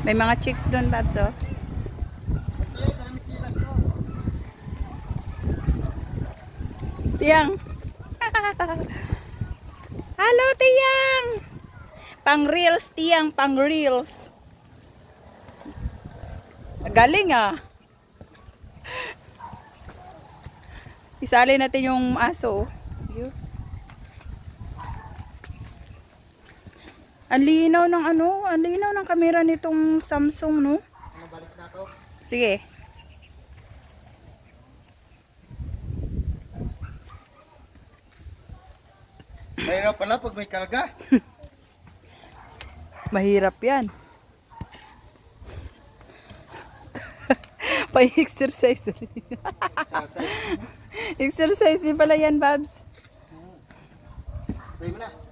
May mga chicks doon, Babs, oh. Tiyang. Hello, Tiyang. Pang reels, Tiyang, pang reels. Galing, ah. Isali natin yung aso, oh. Ang linaw ng ano, ang linaw ng camera nitong Samsung, no? Ano, balik na ako? Sige. Mahirap pala pag may karga. Mahirap yan. Pa-exercise. Exercise din pala yan, Babs. Tayo mo na.